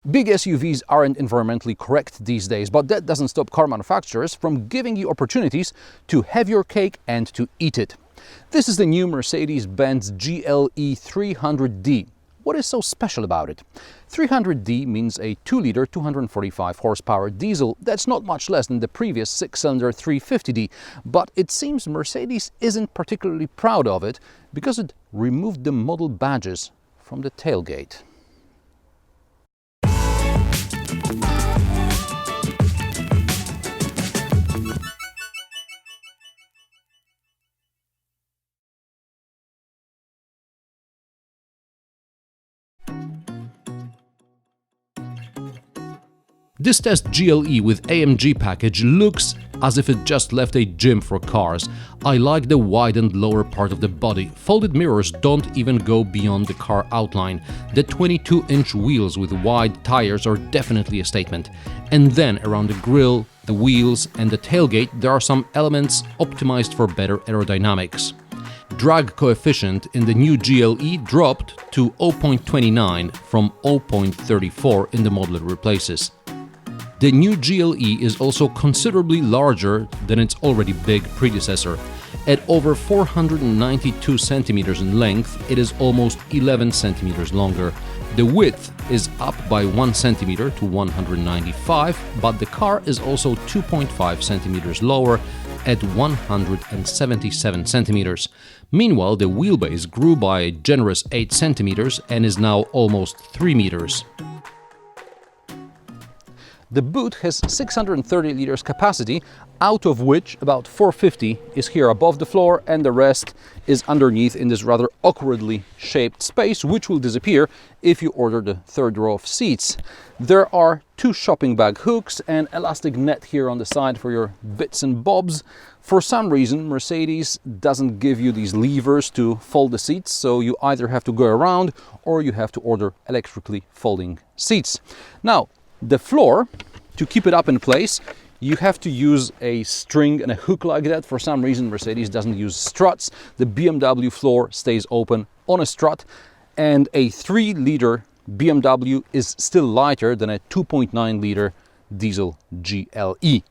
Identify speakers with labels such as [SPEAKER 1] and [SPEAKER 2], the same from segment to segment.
[SPEAKER 1] Big SUVs aren't environmentally correct these days, but that doesn't stop car manufacturers from giving you opportunities to have your cake and to eat it. This is the new Mercedes-Benz GLE 300d. What is so special about it? 300d means a 2-liter 245 horsepower diesel. That's not much less than the previous 6-cylinder 350d, but it seems Mercedes isn't particularly proud of it because it removed the model badges from the tailgate. This test GLE with AMG package looks as if it just left a gym for cars. I like the widened lower part of the body. Folded mirrors don't even go beyond the car outline. The 22-inch wheels with wide tires are definitely a statement. And then around the grille, the wheels and the tailgate there are some elements optimized for better aerodynamics. Drag coefficient in the new GLE dropped to 0.29 from 0.34 in the model it replaces. The new GLE is also considerably larger than its already big predecessor. At over 492 centimeters in length, it is almost 11 centimeters longer. The width is up by 1 centimeter to 195, but the car is also 2.5 centimeters lower at 177 centimeters. Meanwhile, the wheelbase grew by a generous 8 centimeters and is now almost 3 meters. The boot has 630 liters capacity, out of which about 450 is here above the floor and the rest is underneath in this rather awkwardly shaped space, which will disappear if you order the third row of seats. There are 2 shopping bag hooks and elastic net here on the side for your bits and bobs. For some reason, Mercedes doesn't give you these levers to fold the seats, so you either have to go around or you have to order electrically folding seats. Now, the floor, to keep it up in place, you have to use a string and a hook like that. For some reason, Mercedes doesn't use struts. The BMW floor stays open on a strut, and a 3-liter BMW is still lighter than a 2.9-liter diesel GLE.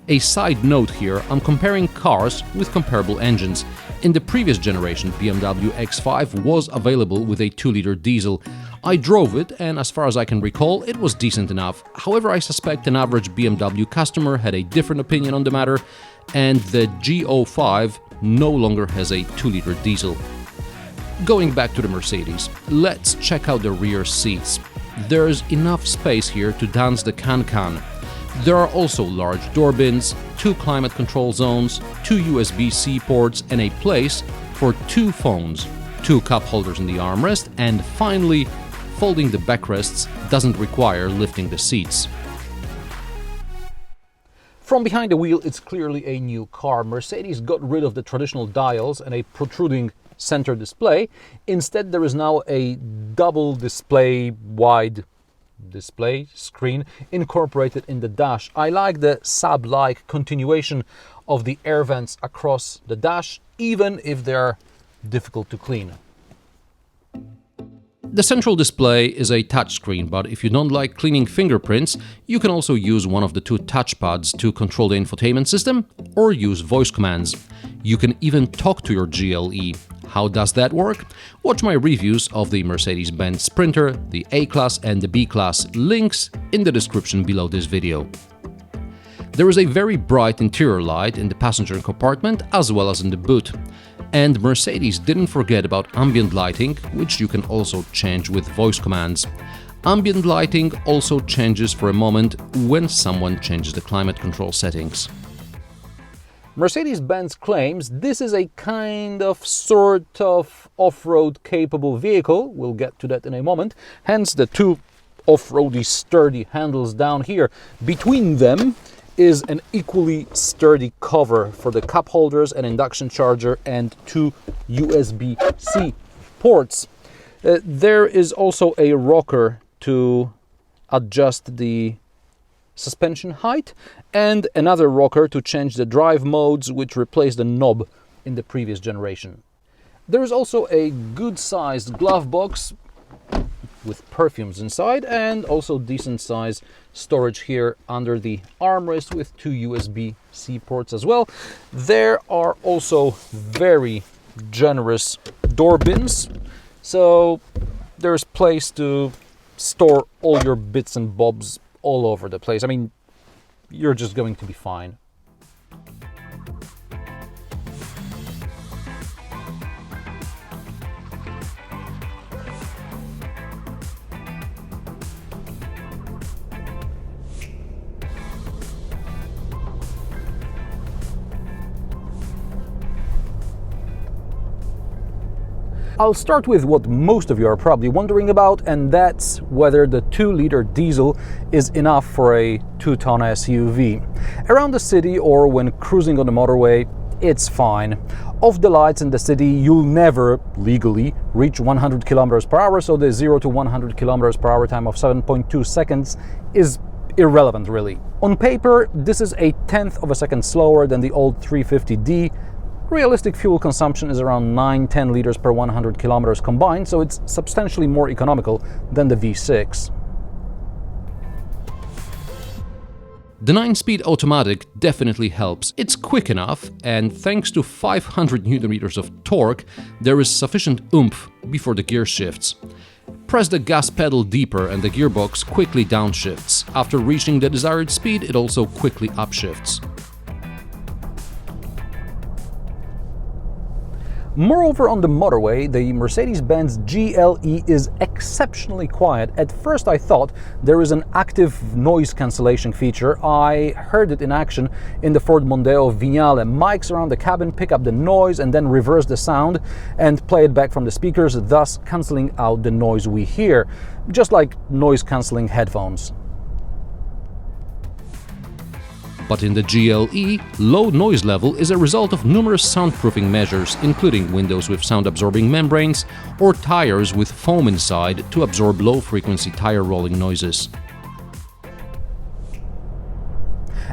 [SPEAKER 1] A side note here, I'm comparing cars with comparable engines. In the previous generation, BMW X5 was available with a 2-liter diesel. I drove it, and as far as I can recall, it was decent enough. However, I suspect an average BMW customer had a different opinion on the matter, and the G05 no longer has a 2-liter diesel. Going back to the Mercedes, let's check out the rear seats. There's enough space here to dance the can-can. There are also large door bins, 2 climate control zones, 2 USB-C ports and a place for 2 phones, 2 cup holders in the armrest, and finally, folding the backrests doesn't require lifting the seats. From behind the wheel, it's clearly a new car. Mercedes got rid of the traditional dials and a protruding center display. Instead, there is now a double display wide display screen incorporated in the dash. I like the Saab-like continuation of the air vents across the dash, even if they're difficult to clean. The central display is a touchscreen, but if you don't like cleaning fingerprints, you can also use one of the 2 touchpads to control the infotainment system or use voice commands. You can even talk to your GLE. How does that work? Watch my reviews of the Mercedes-Benz Sprinter, the A-Class and the B-Class, links in the description below this video. There is a very bright interior light in the passenger compartment as well as in the boot. And Mercedes didn't forget about ambient lighting, which you can also change with voice commands. Ambient lighting also changes for a moment when someone changes the climate control settings. Mercedes-Benz claims this is a kind of sort of off-road capable vehicle. We'll get to that in a moment. Hence the 2 off-roady sturdy handles down here. Between them is an equally sturdy cover for the cup holders, an induction charger and 2 USB-C ports. There is also a rocker to adjust the suspension height and another rocker to change the drive modes, which replaced the knob in the previous generation. There is also a good-sized glove box
[SPEAKER 2] with perfumes inside, and also decent size storage here under the armrest with 2 USB-C ports as well. There are also very generous door bins, so there's place to store all your bits and bobs all over the place. I mean, you're just going to be fine. I'll start with what most of you are probably wondering about, and that's whether the 2-liter diesel is enough for a 2-ton SUV. Around the city or when cruising on the motorway, it's fine. Off the lights in the city, you'll never legally reach 100 kilometers per hour, so the 0 to 100 kilometers per hour time of 7.2 seconds is irrelevant, really. On paper, this is a tenth of a second slower than the old 350d. Realistic fuel consumption is around 9-10 liters per 100 kilometers combined, so it's substantially more economical than the V6.
[SPEAKER 1] The 9-speed automatic definitely helps. It's quick enough, and thanks to 500 Nm of torque, there is sufficient oomph before the gear shifts. Press the gas pedal deeper and the gearbox quickly downshifts. After reaching the desired speed, it also quickly upshifts.
[SPEAKER 2] Moreover, on the motorway, the Mercedes-Benz GLE is exceptionally quiet. At first I thought there is an active noise cancellation feature. I heard it in action in the Ford Mondeo Vignale. Mics around the cabin pick up the noise and then reverse the sound and play it back from the speakers, thus cancelling out the noise we hear, just like noise-cancelling headphones.
[SPEAKER 1] But in the GLE, low noise level is a result of numerous soundproofing measures, including windows with sound-absorbing membranes or tires with foam inside to absorb low-frequency tire rolling noises.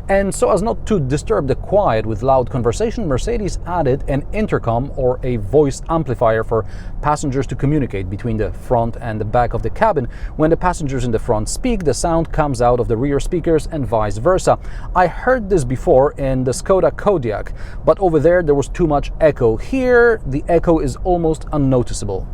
[SPEAKER 2] And so as not to disturb the quiet with loud conversation, Mercedes added an intercom or a voice amplifier for passengers to communicate between the front and the back of the cabin. When the passengers in the front speak, the sound comes out of the rear speakers and vice versa. I heard this before in the Skoda Kodiaq, but over there was too much echo. Here, the echo is almost unnoticeable.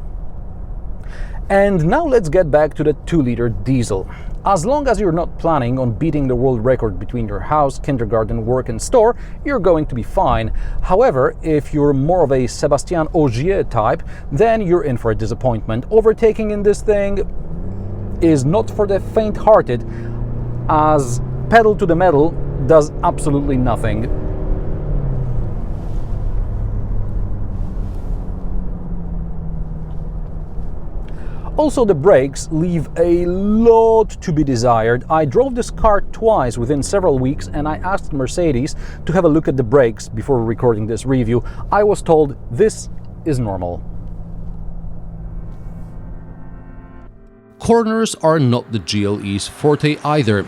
[SPEAKER 2] And now let's get back to the 2-liter diesel. As long as you're not planning on beating the world record between your house, kindergarten, work and store, you're going to be fine. However, if you're more of a Sébastien Ogier type, then you're in for a disappointment. Overtaking in this thing is not for the faint-hearted, as pedal to the metal does absolutely nothing. Also, the brakes leave a lot to be desired. I drove this car twice within several weeks and I asked Mercedes to have a look at the brakes before recording this review. I was told this is normal.
[SPEAKER 1] Corners are not the GLE's forte either.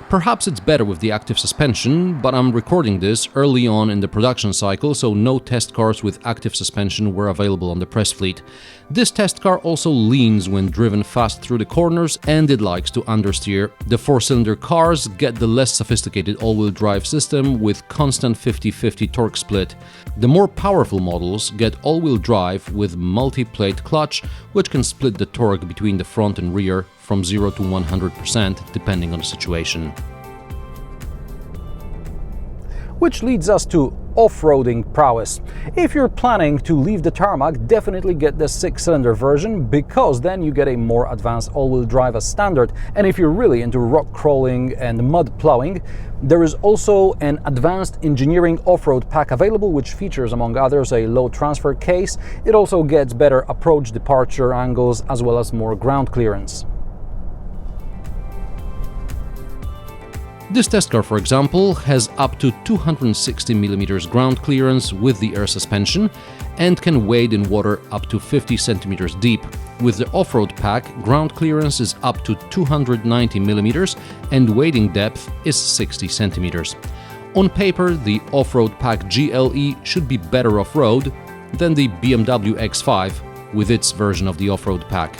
[SPEAKER 1] Perhaps it's better with the active suspension, but I'm recording this early on in the production cycle, so no test cars with active suspension were available on the press fleet. This test car also leans when driven fast through the corners, and it likes to understeer. The 4-cylinder cars get the less sophisticated all-wheel drive system with constant 50-50 torque split. The more powerful models get all-wheel drive with multi-plate clutch, which can split the torque between the front and rear from 0 to 100% depending on the situation.
[SPEAKER 2] Which leads us to off-roading prowess. If you're planning to leave the tarmac, definitely get the 6-cylinder version, because then you get a more advanced all-wheel drive as standard. And if you're really into rock crawling and mud plowing, there is also an advanced engineering off-road pack available, which features among others a low transfer case. It also gets better approach departure angles as well as more ground clearance.
[SPEAKER 1] This test car, for example, has up to 260mm ground clearance with the air suspension and can wade in water up to 50 cm deep. With the off-road pack, ground clearance is up to 290mm and wading depth is 60 cm. On paper, the off-road pack GLE should be better off-road than the BMW X5 with its version of the off-road pack.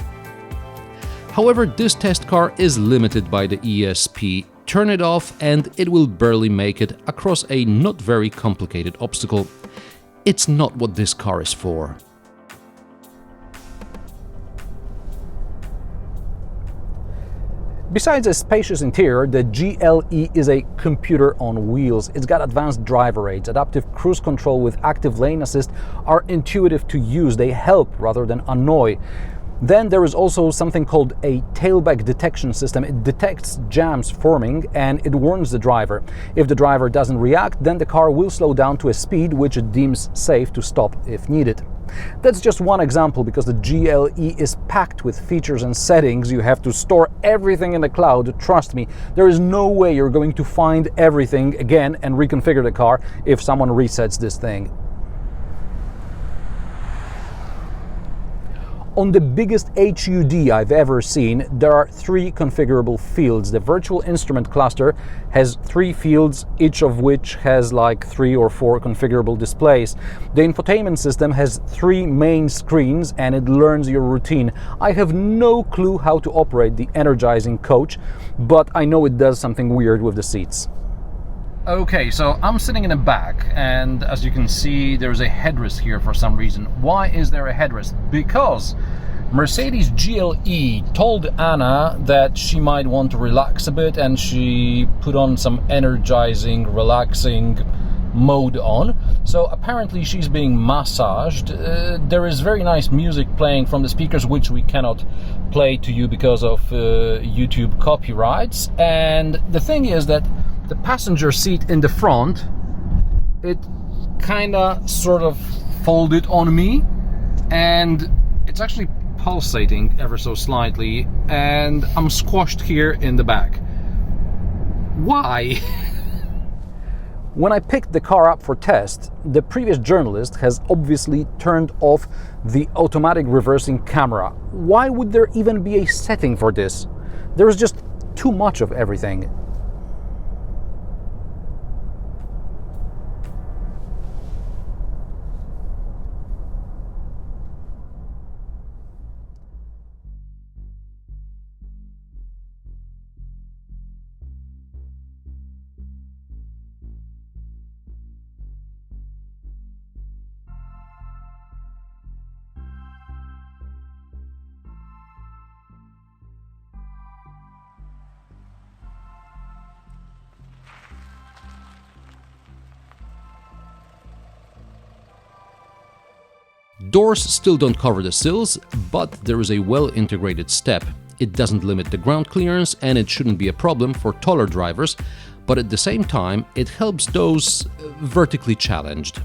[SPEAKER 1] However, this test car is limited by the ESP. Turn it off and it will barely make it across a not very complicated obstacle. It's not what this car is for.
[SPEAKER 2] Besides a spacious interior, the GLE is a computer on wheels. It's got advanced driver aids, adaptive cruise control with active lane assist are intuitive to use. They help rather than annoy. Then there is also something called a tailback detection system. It detects jams forming and it warns the driver. If the driver doesn't react, then the car will slow down to a speed which it deems safe to stop if needed. That's just one example because the GLE is packed with features and settings. You have to store everything in the cloud. Trust me, there is no way you're going to find everything again and reconfigure the car if someone resets this thing. On the biggest HUD I've ever seen, there are 3 configurable fields. The virtual instrument cluster has 3 fields, each of which has like 3 or 4 configurable displays. The infotainment system has 3 main screens and it learns your routine. I have no clue how to operate the energizing coach, but I know it does something weird with the seats. Okay, so I'm sitting in the back and as you can see there's a headrest here for some reason. Why is there a headrest? Because Mercedes GLE told Anna that she might want to relax a bit and she put on some energizing, relaxing mode on. So apparently she's being massaged. There is very nice music playing from the speakers which we cannot play to you because of YouTube copyrights. And the thing is that the passenger seat in the front, it kinda sort of folded on me and it's actually pulsating ever so slightly and I'm squashed here in the back. Why? When I picked the car up for test, the previous journalist has obviously turned off the automatic reversing camera. Why would there even be a setting for this? There is just too much of everything.
[SPEAKER 1] Doors still don't cover the sills, but there is a well-integrated step. It doesn't limit the ground clearance and it shouldn't be a problem for taller drivers, but at the same time it helps those vertically challenged.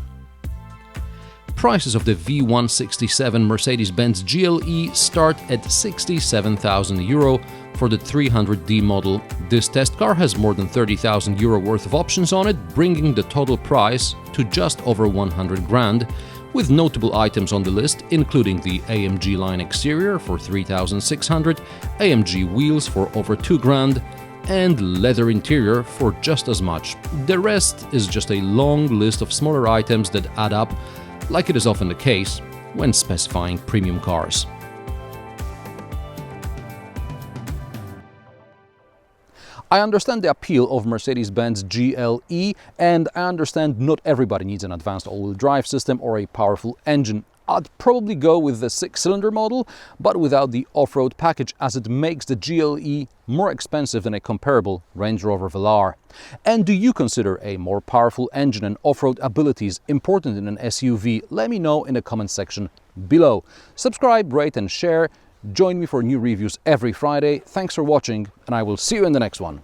[SPEAKER 1] Prices of the V167 Mercedes-Benz GLE start at €67,000 for the 300d model. This test car has more than €30,000 worth of options on it, bringing the total price to just over 100 grand, with notable items on the list including the AMG line exterior for 3,600, AMG wheels for over 2 grand, and leather interior for just as much. The rest is just a long list of smaller items that add up, like it is often the case when specifying premium cars.
[SPEAKER 2] I understand the appeal of Mercedes-Benz GLE, and I understand not everybody needs an advanced all-wheel drive system or a powerful engine. I'd probably go with the 6-cylinder model, but without the off-road package, as it makes the GLE more expensive than a comparable Range Rover Velar. And do you consider a more powerful engine and off-road abilities important in an SUV? Let me know in the comment section below. Subscribe, rate and share. Join me for new reviews every Friday. Thanks for watching, and I will see you in the next one.